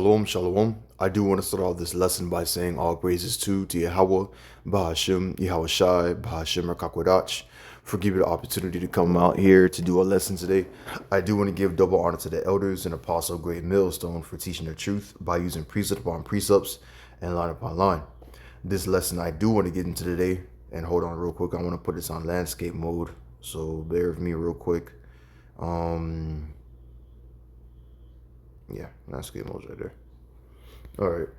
Shalom, shalom. I do want to start off this lesson by saying all praises to YAHAWAH, BAHASHAM, YAHAWASHI, BAHASHAM, or QADASH, for giving me the opportunity to come out here to do a lesson today. I do want to give double honor to the elders and apostle GREATMILLSTONE for teaching the truth by using precept upon precepts and line upon line. This lesson I do want to get into today, and hold on real quick, I want to put this on landscape mode, so bear with me real quick. Yeah, landscape mode's right there. All right.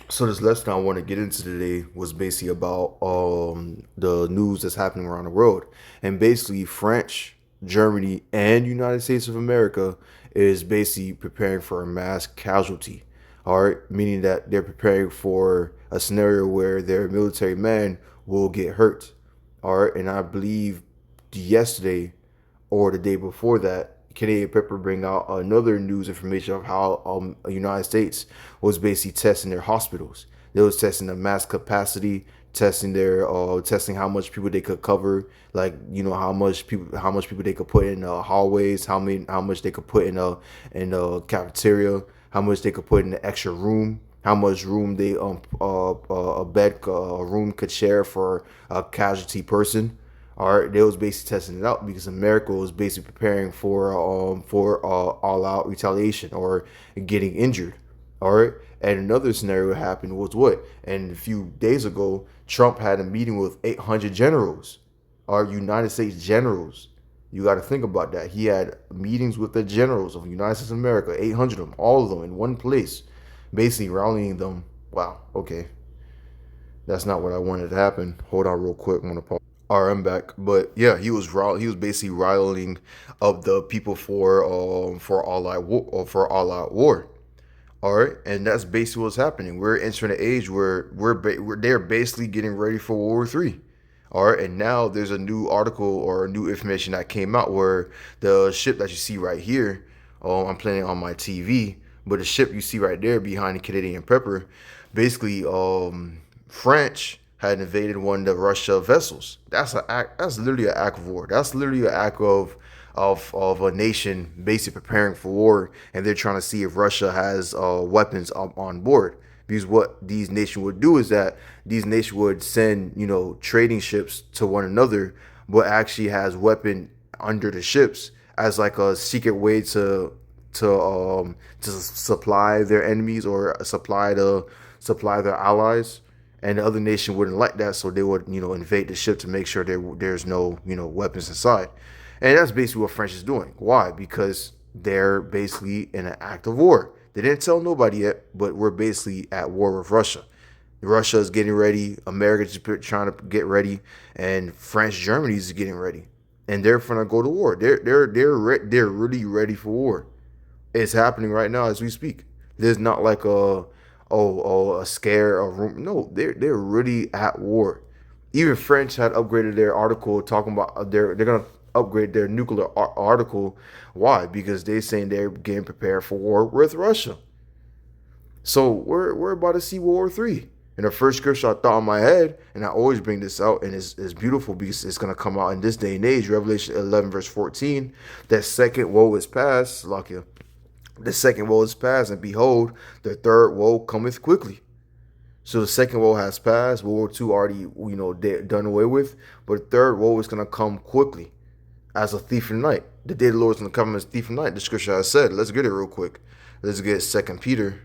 So this lesson I want to get into today was basically about the news that's happening around the world, and basically French, Germany, and United States of America is basically preparing for a mass casualty. All right, meaning that they're preparing for a scenario where their military men will get hurt. All right, and I believe yesterday or the day before that, Canadian Pepper bring out another news information of how the United States was basically testing their hospitals. They was testing the mass capacity, testing their testing how much people they could cover, like how much people they could put in hallways, how much they could put in a cafeteria, how much they could put in the extra room, how much room they a bed room could share for a casualty person. All right, they was basically testing it out because America was basically preparing for all-out retaliation or getting injured. All right, and another scenario happened was what? And a few days ago, Trump had a meeting with 800 generals, our United States generals. You got to think about that. He had meetings with the generals of the United States of America, 800 of them, all of them in one place, basically rallying them. Wow, okay, that's not what I wanted to happen. Hold on real quick. I'm gonna pause. All right, I'm back. But yeah, he was basically riling up the people for all out war. All right, and that's basically what's happening. We're entering an age where they're basically getting ready for World War III. All right, and now there's a new article or new information that came out where the ship that you see right here, I'm playing on my TV, but the ship you see right there behind the Canadian Pepper, basically, French had invaded one of the Russia vessels. That's literally an act of war. That's literally an act of a nation basically preparing for war, and they're trying to see if Russia has weapons on board. Because what these nations would do is that these nations would send trading ships to one another, but actually has weapon under the ships as like a secret way to supply their enemies or supply their allies. And the other nation wouldn't like that, so they would, invade the ship to make sure there's no, weapons inside. And that's basically what French is doing. Why? Because they're basically in an act of war. They didn't tell nobody yet, but we're basically at war with Russia. Russia is getting ready. America's trying to get ready, and Germany is getting ready, and they're gonna go to war. They're really ready for war. It's happening right now as we speak. There's not like a scare, a room. No, they're really at war. Even French had upgraded their article talking about they're gonna upgrade their nuclear article. Why? Because they're saying they're getting prepared for war with Russia. So we're about to see World War III. And the first scripture I thought in my head, and I always bring this out, and it's beautiful because it's gonna come out in this day and age. Revelation 11 verse 14. That second woe is past. Lakia. The second woe is past, and behold, the third woe cometh quickly. So the second woe has passed. World War II already, done away with. But the third woe is going to come quickly as a thief in the night. The day of the Lord is going to come as a thief in the night. The scripture has said. Let's get it real quick. Let's get 2 Peter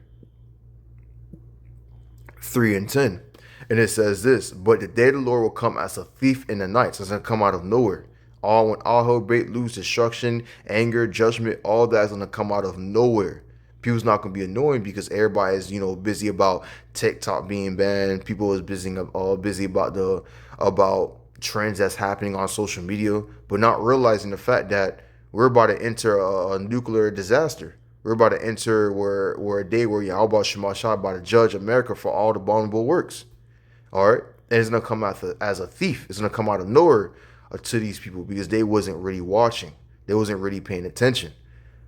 3 and 10. And it says this, but the day of the Lord will come as a thief in the night. So it's going to come out of nowhere. When all hell break loose, destruction, anger, judgment, all that's gonna come out of nowhere. People's not gonna be annoying because everybody is, busy about TikTok being banned. People is busy about trends that's happening on social media, but not realizing the fact that we're about to enter a nuclear disaster. We're about to enter where a day where YAHAWASHI about to judge America for all the abominable works. All right, and it's gonna come out as a thief. It's gonna come out of nowhere to these people because they wasn't really watching. They wasn't really paying attention.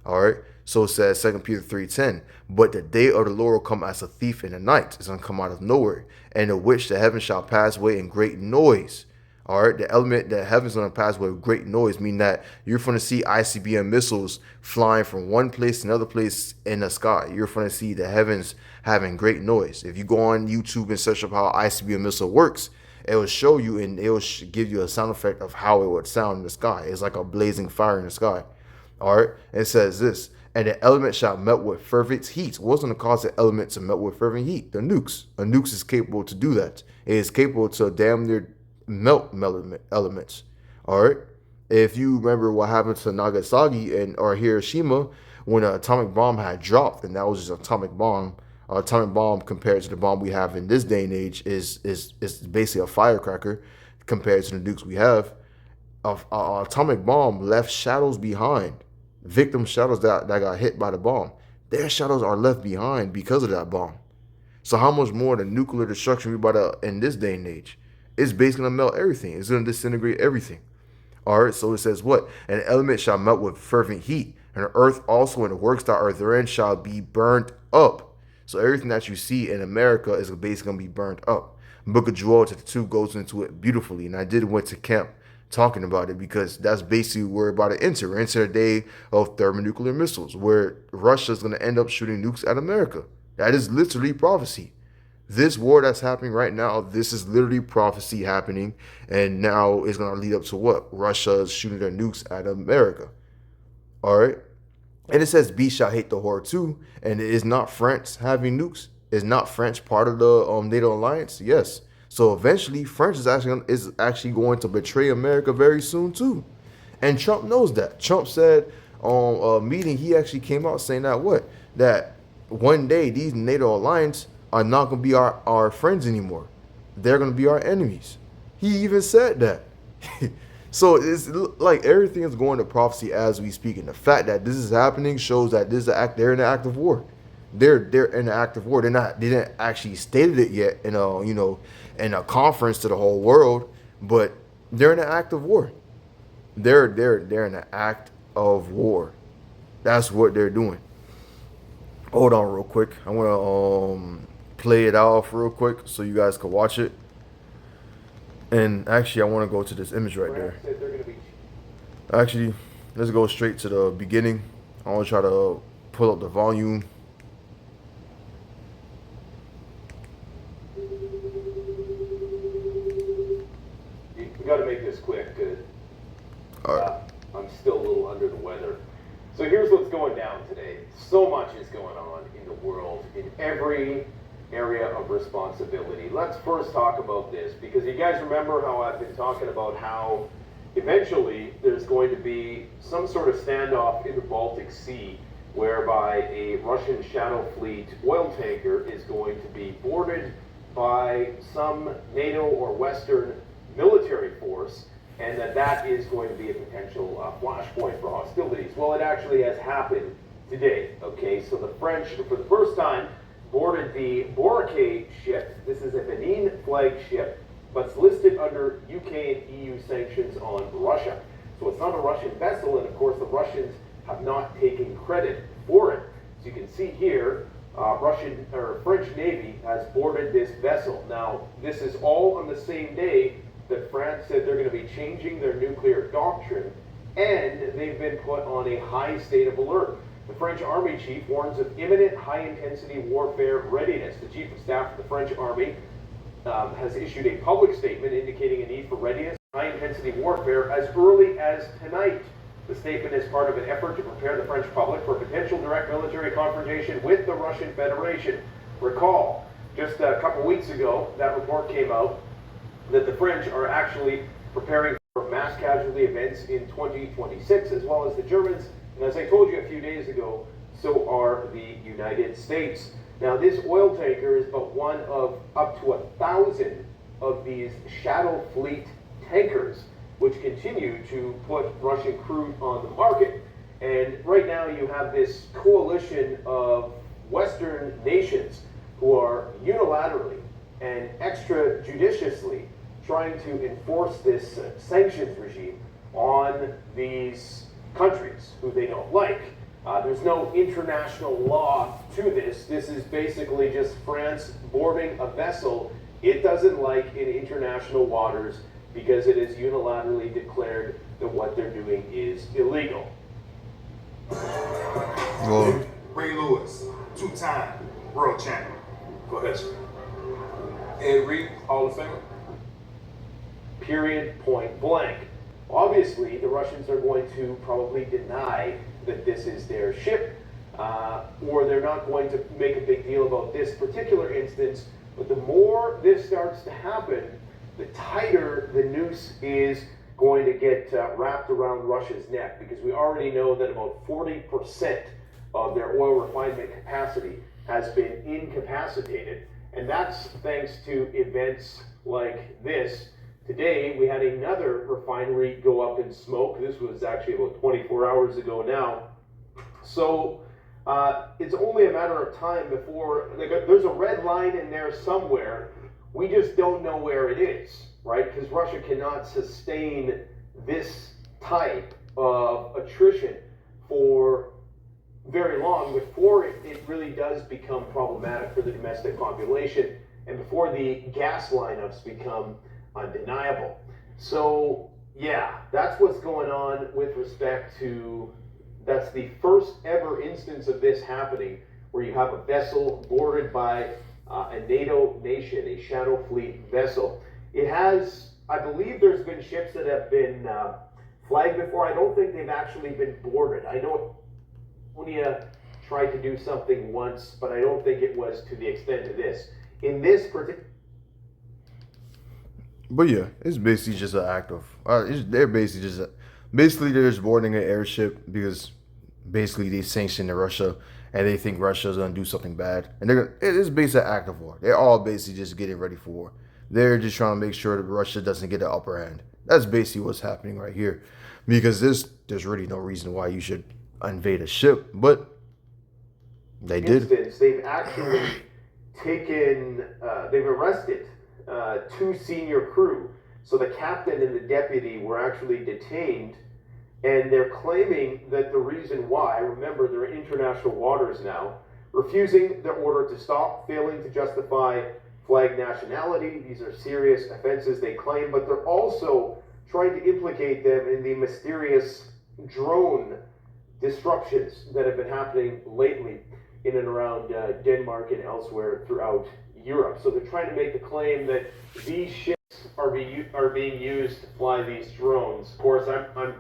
All right. So it says 2 Peter 3:10. But the day of the Lord will come as a thief in the night. It's going to come out of nowhere. And the which the heavens shall pass away in great noise. All right, the element that heaven's gonna pass with great noise, meaning that you're gonna see ICBM missiles flying from one place to another place in the sky. You're gonna see the heavens having great noise. If you go on YouTube and search up how ICBM missile works, it will show you and it will give you a sound effect of how it would sound in the sky. It's like a blazing fire in the sky. All right, it says this, and the element shall melt with fervent heat. What's going to cause the element to melt with fervent heat? The nukes. A nukes is capable to do that. It is capable to damn near melt elements. All right. If you remember what happened to Nagasaki and or Hiroshima when an atomic bomb had dropped, and that was just an atomic bomb. An atomic bomb compared to the bomb we have in this day and age is basically a firecracker compared to the nukes we have. An atomic bomb left shadows behind, victim shadows that got hit by the bomb. Their shadows are left behind because of that bomb. So how much more the nuclear destruction we about to in this day and age? It's basically gonna melt everything. It's gonna disintegrate everything. All right. So it says what? An element shall melt with fervent heat, and the earth also and the works that are therein shall be burned up. So everything that you see in America is basically gonna be burned up. Book of Joel chapter 2 goes into it beautifully, and I did went to camp talking about it because that's basically where we're about to enter. We're into a day of thermonuclear missiles where Russia's going to end up shooting nukes at America. That is literally prophecy. This war that's happening right now, this is literally prophecy happening, and now it's going to lead up to what? Russia shooting their nukes at America. All right? And it says, "Beast shall hate the whore too," and it is not France having nukes? Is not France part of the NATO alliance? Yes. So eventually, France is actually going to betray America very soon too, and Trump knows that. Trump said on a meeting, he actually came out saying that one day these NATO alliance are not going to be our friends anymore. They're going to be our enemies. He even said that. So it's like everything is going to prophecy as we speak, and the fact that this is happening shows that this is they're in an act of war. They're in an act of war. They didn't actually stated it yet in a conference to the whole world, but they're in an act of war. They're in an act of war. That's what they're doing. Hold on real quick. I want to play it off real quick so you guys can watch it. And actually, I want to go to this image right there. Actually, let's go straight to the beginning. I want to try to pull up the volume. We got to make this quick because I'm still a little under the weather. So here's what's going down today. So much is going on in the world, in every area of responsibility. Let's first talk about this, because you guys remember how I've been talking about how eventually there's going to be some sort of standoff in the Baltic Sea whereby a Russian Shadow Fleet oil tanker is going to be boarded by some NATO or Western military force, and that is going to be a potential flashpoint for hostilities. Well, it actually has happened today. Okay, so the French, for the first time, boarded the RAWCHAA ship. This is a Benin flag ship, but it's listed under UK and EU sanctions on Russia. So it's not a Russian vessel, and of course the Russians have not taken credit for it. So you can see here, Russian or French Navy has boarded this vessel. Now, this is all on the same day that France said they're going to be changing their nuclear doctrine, and they've been put on a high state of alert. The French Army chief warns of imminent high-intensity warfare readiness. The chief of staff of the French Army has issued a public statement indicating a need for readiness and high-intensity warfare as early as tonight. The statement is part of an effort to prepare the French public for potential direct military confrontation with the Russian Federation. Recall, just a couple weeks ago, that report came out that the French are actually preparing for mass casualty events in 2026, as well as the Germans. And as I told you a few days ago, so are the United States. Now, this oil tanker is but one of up to 1,000 of these Shadow Fleet tankers, which continue to put Russian crude on the market. And right now you have this coalition of Western nations who are unilaterally and extrajudiciously trying to enforce this sanctions regime on these countries who they don't like. There's no international law to this. This is basically just France boarding a vessel it doesn't like in international waters because it is unilaterally declared that what they're doing is illegal. Well, Ray Lewis, two-time world champion. Go ahead, sir. Ed Reed, Hall of Famer. Period, point blank. Obviously, the Russians are going to probably deny that this is their ship, or they're not going to make a big deal about this particular instance. But the more this starts to happen, the tighter the noose is going to get wrapped around Russia's neck, because we already know that about 40% of their oil refinement capacity has been incapacitated, and that's thanks to events like this. Today, we had another refinery go up in smoke. This was actually about 24 hours ago now. So it's only a matter of time before, there's a red line in there somewhere. We just don't know where it is, right? Because Russia cannot sustain this type of attrition for very long before it really does become problematic for the domestic population, and before the gas lineups become undeniable. So yeah, that's what's going on with respect to, that's the first ever instance of this happening, where you have a vessel boarded by a NATO nation, a shadow fleet vessel. It has, I believe there's been ships that have been flagged before. I don't think they've actually been boarded. I know Estonia tried to do something once, but I don't think it was to the extent of this. In this particular... But yeah, it's basically just an act of, they're basically just, they're just boarding an airship because basically they sanctioned Russia and they think Russia's going to do something bad. And it's basically an act of war. They're all basically just getting ready for war. They're just trying to make sure that Russia doesn't get the upper hand. That's basically what's happening right here. Because there's really no reason why you should invade a ship, but they did. They've actually taken, they've arrested 2 senior crew. So the captain and the deputy were actually detained, and they're claiming that the reason why, remember they're in international waters now, refusing their order to stop, failing to justify flag nationality. These are serious offenses, they claim, but they're also trying to implicate them in the mysterious drone disruptions that have been happening lately in and around Denmark and elsewhere throughout Europe. So they're trying to make the claim that these ships are being used to fly these drones. Of course, I'm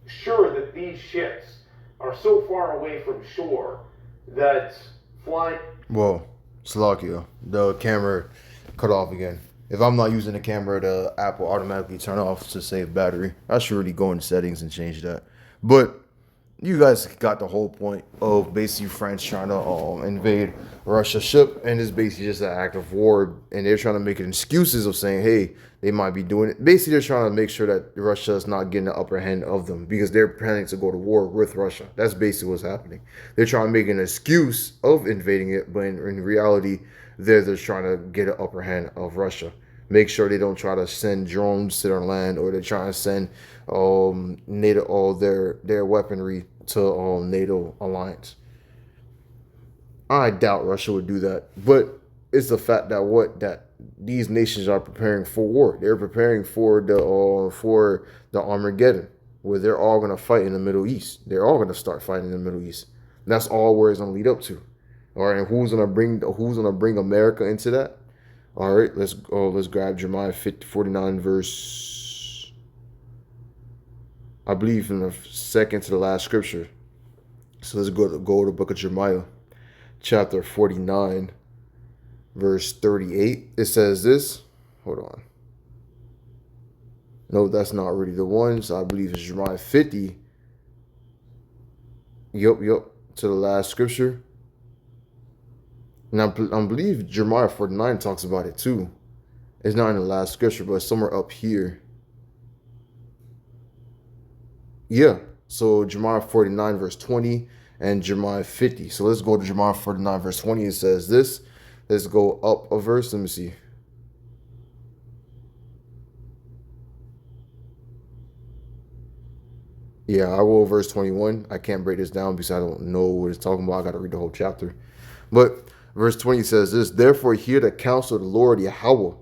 sure that these ships are so far away from shore that flying... Well, Slovakia, the camera cut off again. If I'm not using the camera, the app will automatically turn off to save battery. I should really go in settings and change that. But you guys got the whole point of basically France trying to invade Russia's ship, and it's basically just an act of war, and they're trying to make it excuses of saying, hey, they might be doing it. Basically, they're trying to make sure that Russia is not getting the upper hand of them because they're planning to go to war with Russia. That's basically what's happening. They're trying to make an excuse of invading it, but in reality, they're just trying to get an upper hand of Russia. Make sure they don't try to send drones to their land, or they're trying to send NATO all their weaponry to NATO alliance. I doubt Russia would do that, but it's the fact that these nations are preparing for war. They're preparing for the Armageddon, where they're all gonna fight in the Middle East. They're all gonna start fighting in the Middle East. And that's all where it's gonna lead up to. All right, and who's gonna bring America into that? All right, let's grab Jeremiah 49 verse, I believe in the second to the last scripture. So let's go to the book of Jeremiah, chapter 49, verse 38. It says this. Hold on. No, that's not really the one. So I believe it's Jeremiah 50. Yup. To the last scripture. And I believe Jeremiah 49 talks about it too. It's not in the last scripture, but it's somewhere up here. Yeah. So Jeremiah 49 verse 20 and Jeremiah 50. So let's go to Jeremiah 49 verse 20. It says this. Let's go up a verse. Let me see. Yeah, I will verse 21. I can't break this down because I don't know what it's talking about. I got to read the whole chapter. But verse 20 says this, therefore hear the counsel of the Lord YAHAWAH.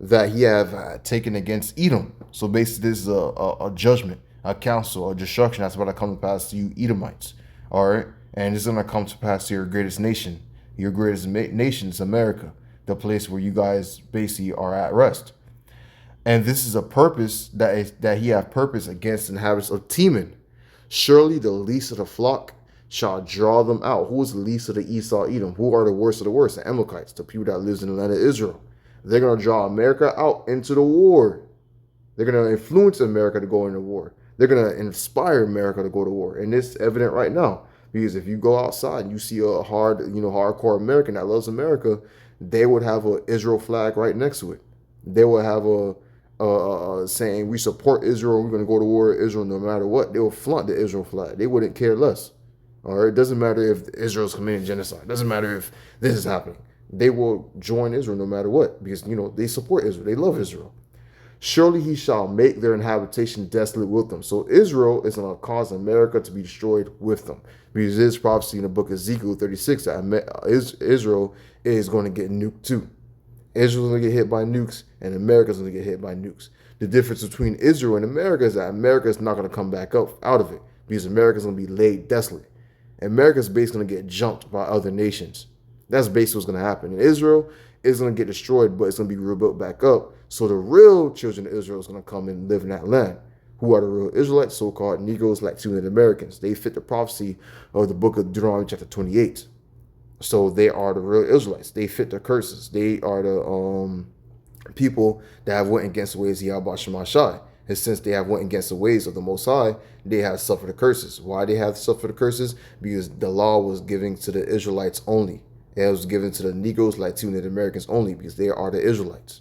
that he have taken against Edom. So basically, this is a judgment, a counsel, a destruction that's about to come to pass to you Edomites. All right, and it's gonna come to pass to your greatest nation. Your greatest nation is America, the place where you guys basically are at rest. And this is a purpose that he have purpose against the inhabitants of Teman. Surely the least of the flock shall draw them out. Who is the least of the Esau Edom? Who are the worst of the worst? The Amalekites, the people that lives in the land of Israel. They're gonna draw America out into the war. They're gonna influence America to go into war. They're gonna inspire America to go to war, and it's evident right now. Because if you go outside and you see a hardcore American that loves America, they would have an Israel flag right next to it. They would have a saying, we support Israel, we're going to go to war with Israel no matter what. They will flaunt the Israel flag. They wouldn't care less. All right, it doesn't matter if Israel's committing genocide. It doesn't matter if this is happening. They will join Israel no matter what, because they support Israel. They love Israel. Surely he shall make their inhabitation desolate with them. So Israel is going to cause America to be destroyed with them, because there's prophecy in the book of Ezekiel 36 that Israel is going to get nuked too. Israel's going to get hit by nukes, and America's going to get hit by nukes. The difference between Israel and America is that America is not going to come back up out of it, because America's going to be laid desolate. America's basically going to get jumped by other nations. That's basically what's going to happen. And Israel is going to get destroyed, but it's going to be rebuilt back up. So the real children of Israel is going to come and live in that land. Who are the real Israelites, so-called Negroes, Latino Americans? They fit the prophecy of the book of Deuteronomy chapter 28. So they are the real Israelites. They fit the curses. They are the people that have went against the ways of YAHAWASHI. And since they have went against the ways of the Most High, they have suffered the curses. Why they have suffered the curses? Because the law was given to the Israelites only. It was given to the Negroes, Latino Americans only, because they are the Israelites.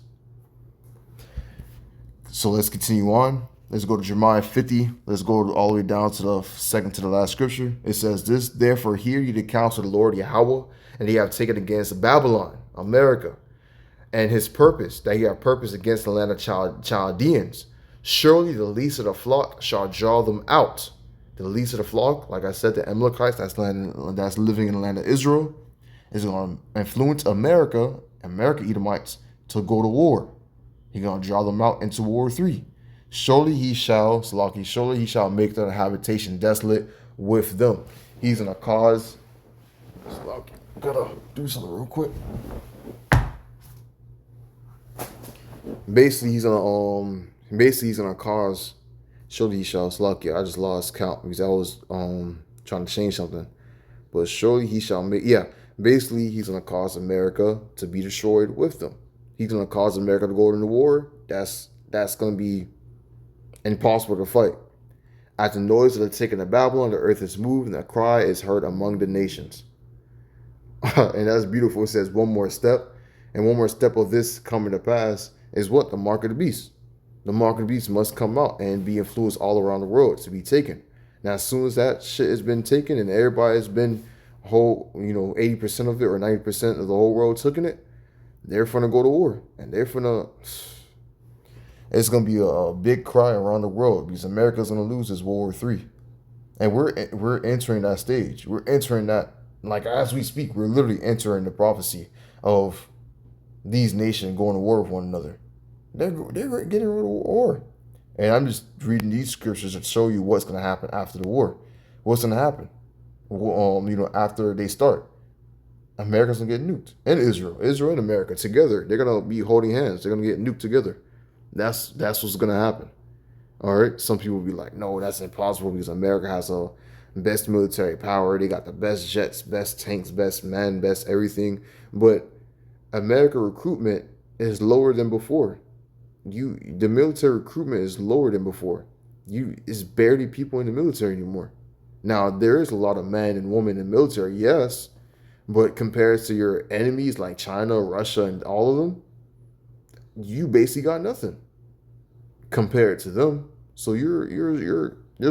So let's continue on. Let's go to Jeremiah 50. Let's go all the way down to the second to the last scripture. It says, "This therefore hear ye the counsel of the Lord Yahawah, and he have taken against Babylon, America, and his purpose, that he have purpose against the land of Chaldeans. Surely the least of the flock shall draw them out." The least of the flock, like I said, the Amalekites that's living in the land of Israel, is going to influence America Edomites, to go to war. He's going to draw them out into War 3. Surely he shall make their habitation desolate with them. He's going to cause... Gotta do something real quick. Basically, he's gonna cause... Surely he shall... I just lost count because I was trying to change something. But surely he shall make... Yeah, basically, he's going to cause America to be destroyed with them. He's going to cause America to go into war. That's going to be impossible to fight. At the noise of the taking of Babylon, the earth is moved, and the cry is heard among the nations. And that's beautiful. It says one more step. And one more step of this coming to pass is what? The mark of the beast. The mark of the beast must come out and be influenced all around the world to be taken. Now, as soon as that shit has been taken and everybody has been 80% of it or 90% of the whole world taking it, they're finna go to war. And it's gonna be a big cry around the world, because America's gonna lose this World War III. And we're entering that stage. We're entering that, like as we speak, we're literally entering the prophecy of these nations going to war with one another. They're getting rid of war. And I'm just reading these scriptures to show you what's going to happen after the war. What's going to happen? After they start. America's going to get nuked. And Israel and America together, they're going to be holding hands. They're going to get nuked together. That's what's going to happen. All right? Some people will be like, no, that's impossible, because America has the best military power. They got the best jets, best tanks, best men, best everything. But America recruitment is lower than before. The military recruitment is lower than before. It's barely people in the military anymore. Now, there is a lot of men and women in the military, yes, but compared to your enemies like China, Russia, and all of them, you basically got nothing compared to them. So you're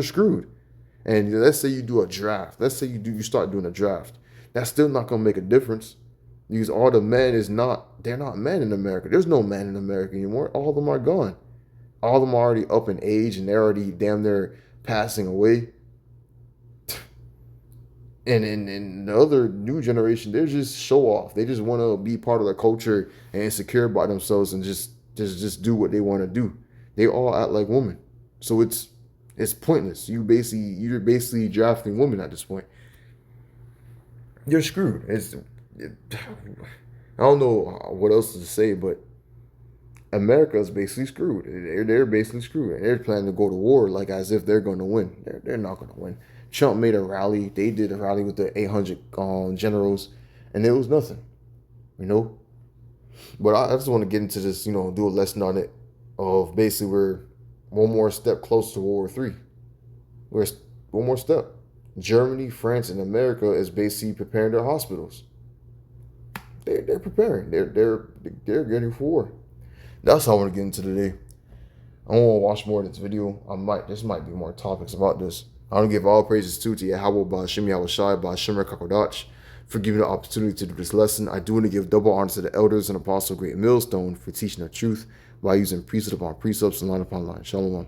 screwed. And let's say you do a draft. Let's say you start doing a draft. That's still not gonna make a difference, because all the men they're not men in America. There's no men in America anymore. All of them are gone. All of them are already up in age, and they're already damn near passing away. And in the other new generation, they're just show off. They just want to be part of the culture and insecure about themselves, and just just do what they want to do. They all act like women, so it's pointless. You're basically drafting women at this point. You're screwed. I don't know what else to say, but America is basically screwed. They're basically screwed. And they're planning to go to war like as if they're going to win. They're not going to win. Trump made a rally. They did a rally with the 800 generals, and it was nothing, you know. But I just want to get into this, you know, do a lesson on it of basically we're one more step closer to World War III. We're one more step. Germany, France, and America is basically preparing their hospitals. They're preparing. They're getting for war. That's how I want to get into today. I don't want to watch more of this video. There might be more topics about this. I want to give all praises to YAHAWAH, BAHASHAM, YAHAWASHI, BAHASHAM, QADASH for giving the opportunity to do this lesson. I do want to give double honor to the elders and apostle Great Millstone for teaching the truth by using precept upon precepts and line upon line. Shalom.